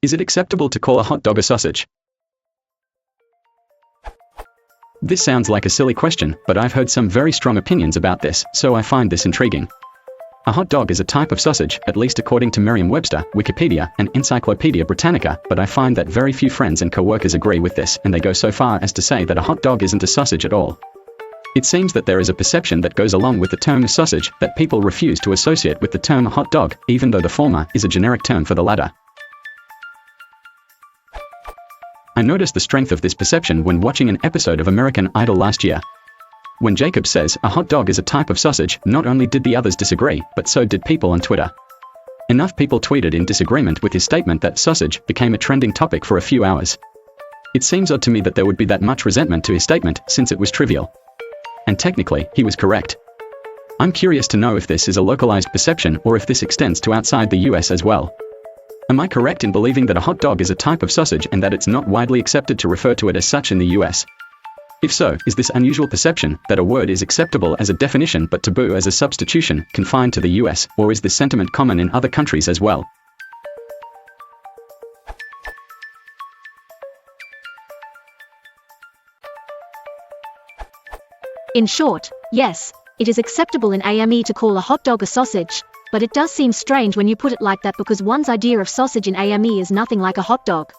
Is it acceptable to call a hot dog a sausage? This sounds like a silly question, but I've heard some very strong opinions about this, so I find this intriguing. A hot dog is a type of sausage, at least according to Merriam-Webster, Wikipedia, and Encyclopedia Britannica, but I find that very few friends and co-workers agree with this, and they go so far as to say that a hot dog isn't a sausage at all. It seems that there is a perception that goes along with the term sausage that people refuse to associate with the term hot dog, even though the former is a generic term for the latter. I noticed the strength of this perception when watching an episode of American Idol last year. When Jacob says a hot dog is a type of sausage, not only did the others disagree, but so did people on Twitter. Enough people tweeted in disagreement with his statement that sausage became a trending topic for a few hours. It seems odd to me that there would be that much resentment to his statement, since it was trivial. And technically, he was correct. I'm curious to know if this is a localized perception or if this extends to outside the US as well. Am I correct in believing that a hot dog is a type of sausage and that it's not widely accepted to refer to it as such in the US? If so, is this unusual perception, that a word is acceptable as a definition but taboo as a substitution, confined to the US, or is this sentiment common in other countries as well? In short, yes, it is acceptable in AmE to call a hot dog a sausage, but it does seem strange when you put it like that because one's idea of sausage in AmE is nothing like a hot dog.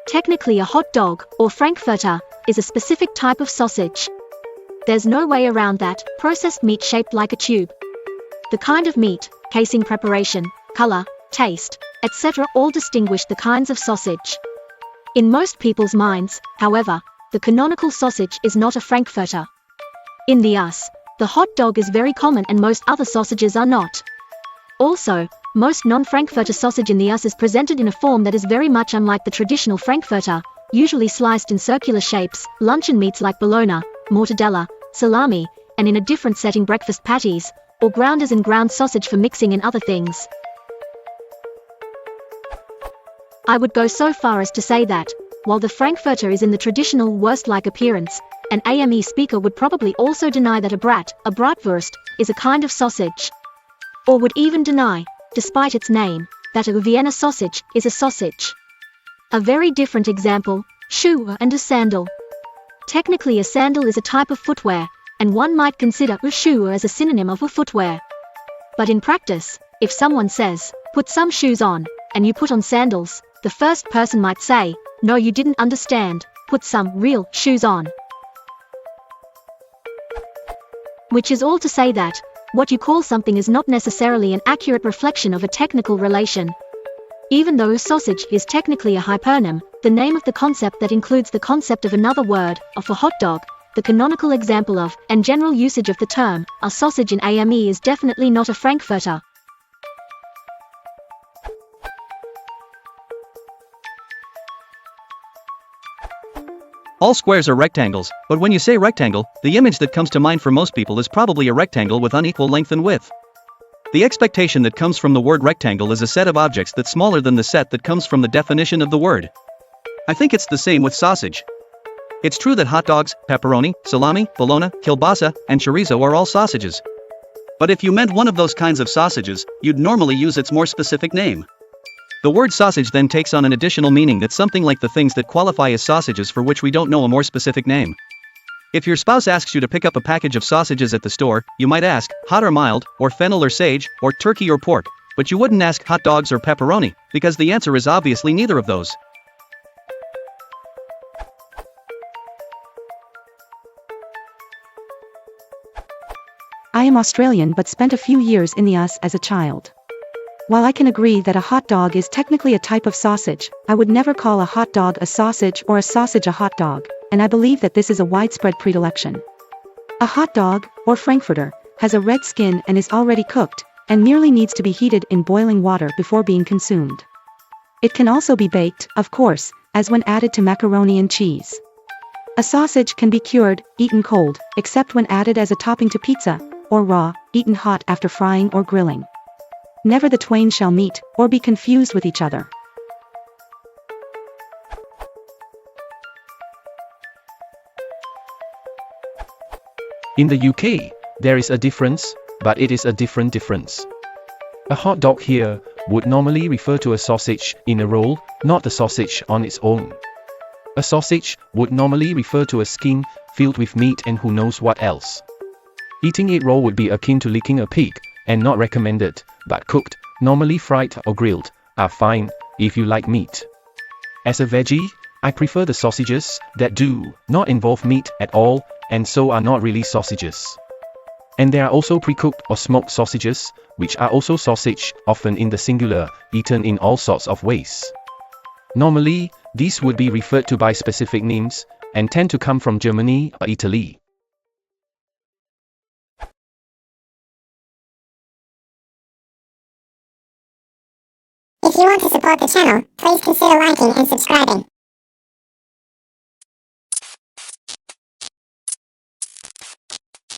Technically a hot dog, or Frankfurter, is a specific type of sausage. There's no way around that, processed meat shaped like a tube. The kind of meat, casing preparation, color, taste, etc. all distinguish the kinds of sausage. In most people's minds, however, the canonical sausage is not a Frankfurter. In the US, the hot dog is very common and most other sausages are not. Also, most non-Frankfurter sausage in the US is presented in a form that is very much unlike the traditional Frankfurter, usually sliced in circular shapes, luncheon meats like bologna, mortadella, salami, and in a different setting breakfast patties, or ground as in ground sausage for mixing in other things. I would go so far as to say that, while the Frankfurter is in the traditional wurst-like appearance, an AmE speaker would probably also deny that a bratwurst, is a kind of sausage. Or would even deny, despite its name, that a Vienna sausage is a sausage. A very different example, shoe and a sandal. Technically a sandal is a type of footwear, and one might consider a shoe as a synonym of a footwear. But in practice, if someone says, put some shoes on, and you put on sandals, the first person might say, no you didn't understand, put some real shoes on. Which is all to say that, what you call something is not necessarily an accurate reflection of a technical relation. Even though a sausage is technically a hypernym, the name of the concept that includes the concept of another word, of a hot dog, the canonical example of, and general usage of the term, a sausage in AmE is definitely not a Frankfurter. All squares are rectangles, but when you say rectangle, the image that comes to mind for most people is probably a rectangle with unequal length and width. The expectation that comes from the word rectangle is a set of objects that's smaller than the set that comes from the definition of the word. I think it's the same with sausage. It's true that hot dogs, pepperoni, salami, bologna, kielbasa, and chorizo are all sausages. But if you meant one of those kinds of sausages, you'd normally use its more specific name. The word sausage then takes on an additional meaning that's something like the things that qualify as sausages for which we don't know a more specific name. If your spouse asks you to pick up a package of sausages at the store, you might ask, hot or mild, or fennel or sage, or turkey or pork, but you wouldn't ask hot dogs or pepperoni, because the answer is obviously neither of those. I am Australian but spent a few years in the US as a child. While I can agree that a hot dog is technically a type of sausage, I would never call a hot dog a sausage or a sausage a hot dog, and I believe that this is a widespread predilection. A hot dog, or Frankfurter, has a red skin and is already cooked, and merely needs to be heated in boiling water before being consumed. It can also be baked, of course, as when added to macaroni and cheese. A sausage can be cured, eaten cold, except when added as a topping to pizza, or raw, eaten hot after frying or grilling. Never the twain shall meet, or be confused with each other. In the UK, there is a difference, but it is a different difference. A hot dog here would normally refer to a sausage in a roll, not the sausage on its own. A sausage would normally refer to a skin filled with meat and who knows what else. Eating it raw would be akin to licking a pig, and not recommended, but cooked, normally fried or grilled, are fine, if you like meat. As a veggie, I prefer the sausages that do not involve meat at all, and so are not really sausages. And there are also pre-cooked or smoked sausages, which are also sausage, often in the singular, eaten in all sorts of ways. Normally, these would be referred to by specific names, and tend to come from Germany or Italy. If you want to support the channel, please consider liking and subscribing.